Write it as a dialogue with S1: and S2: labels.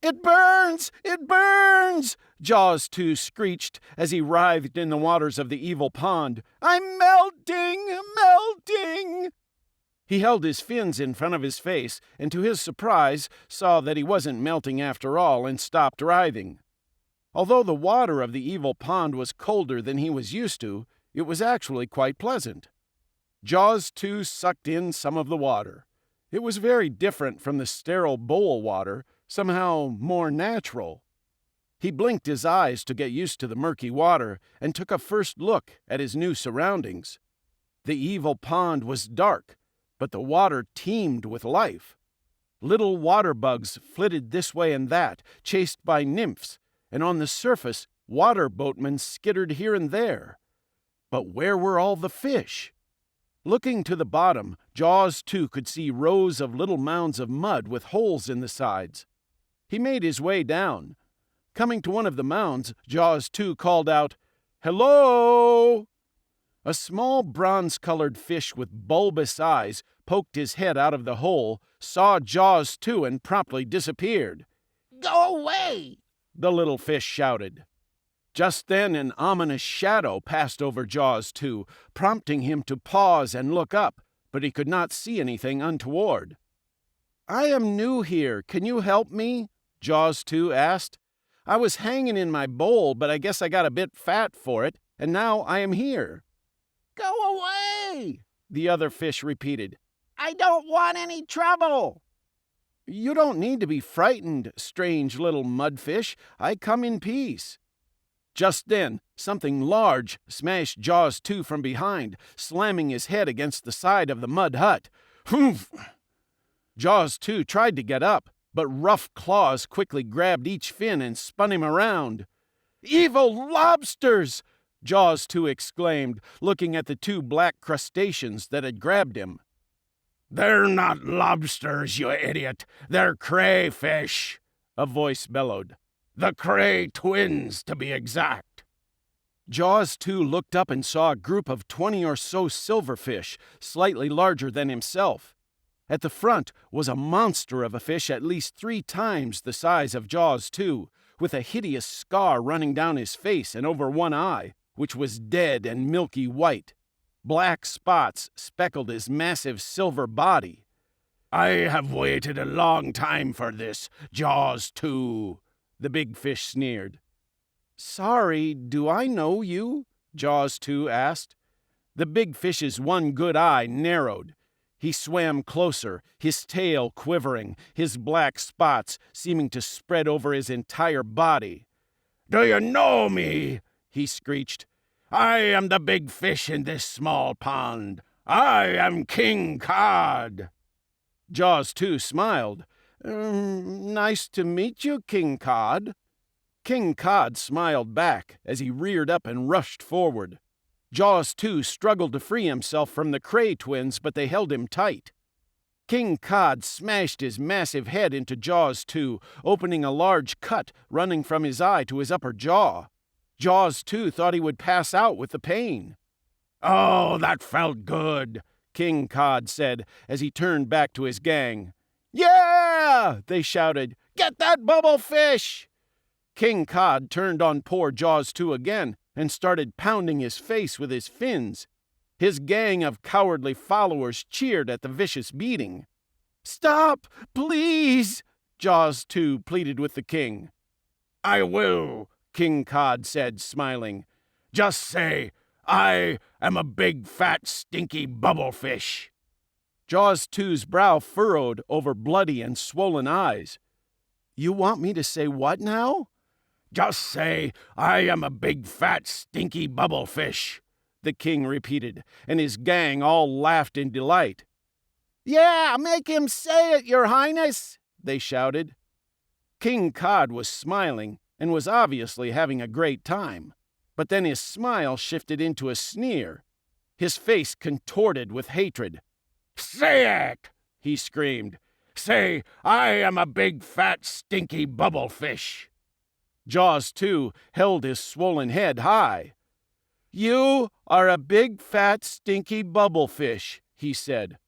S1: "It burns! It burns!" Jaws 2 screeched as he writhed in the waters of the evil pond. "I'm melting! Melting!" He held his fins in front of his face, and to his surprise saw that he wasn't melting after all and stopped writhing. Although the water of the evil pond was colder than he was used to, it was actually quite pleasant. Jaws 2 sucked in some of the water. It was very different from the sterile bowl water, somehow more natural. He blinked his eyes to get used to the murky water and took a first look at his new surroundings. The evil pond was dark, but the water teemed with life. Little water bugs flitted this way and that, chased by nymphs, and on the surface, water boatmen skittered here and there. But where were all the fish? Looking to the bottom, Jaws 2 could see rows of little mounds of mud with holes in the sides. He made his way down. Coming to one of the mounds, Jaws 2 called out, "Hello!" A small bronze-colored fish with bulbous eyes poked his head out of the hole, saw Jaws 2, and promptly disappeared.
S2: "Go away!"
S1: the little fish shouted. Just then an ominous shadow passed over Jaws 2, prompting him to pause and look up, but he could not see anything untoward. "I am new here. Can you help me?" Jaws 2 asked. "I was hanging in my bowl, but I guess I got a bit fat for it, and now I am here."
S2: "Go away!"
S1: the other fish repeated.
S2: "I don't want any trouble."
S1: "You don't need to be frightened, strange little mudfish. I come in peace." Just then, something large smashed Jaws 2 from behind, slamming his head against the side of the mud hut. "Humph!" Jaws 2 tried to get up, but rough claws quickly grabbed each fin and spun him around. "Evil lobsters!" Jaws 2 exclaimed, looking at the two black crustaceans that had grabbed him.
S3: "They're not lobsters, you idiot. They're crayfish," a voice bellowed. "The Cray twins, to be exact."
S1: Jaws 2 looked up and saw a group of 20 or so silverfish, slightly larger than himself. At the front was a monster of a fish at least 3 times the size of Jaws 2, with a hideous scar running down his face and over one eye, which was dead and milky white. Black spots speckled his massive silver body.
S3: "I have waited a long time for this, Jaws 2, the big fish sneered.
S1: "Sorry, do I know you?" Jaws 2 asked. The big fish's one good eye narrowed. He swam closer, his tail quivering, his black spots seeming to spread over his entire body.
S3: "Do you know me?" he screeched. "I am the big fish in this small pond. I am King Cod."
S1: Jaws 2 smiled. "Nice to meet you, King Cod." King Cod smiled back as he reared up and rushed forward. Jaws 2 struggled to free himself from the Cray twins, but they held him tight. King Cod smashed his massive head into Jaws 2, opening a large cut running from his eye to his upper jaw. Jaws 2 thought he would pass out with the pain.
S3: "Oh, that felt good,"
S1: King Cod said as he turned back to his gang. "Yeah!" they shouted. "Get that bubble fish!" King Cod turned on poor Jaws 2 again and started pounding his face with his fins. His gang of cowardly followers cheered at the vicious beating. "Stop, please!" Jaws 2 pleaded with the king.
S3: "I will," King Cod said, smiling. "Just say, 'I am a big, fat, stinky bubblefish.'"
S1: Jaws 2's brow furrowed over bloody and swollen eyes. "You want me to say what now?"
S3: "Just say, 'I am a big, fat, stinky bubblefish,'" the king repeated, and his gang all laughed in delight.
S2: "Yeah, make him say it, Your Highness," they shouted.
S1: King Cod was smiling and was obviously having a great time, but then his smile shifted into a sneer. His face contorted with hatred.
S3: "Say it!" he screamed. "Say, 'I am a big, fat, stinky bubblefish.'"
S1: Jaws 2 held his swollen head high. "You are a big, fat, stinky bubblefish," he said.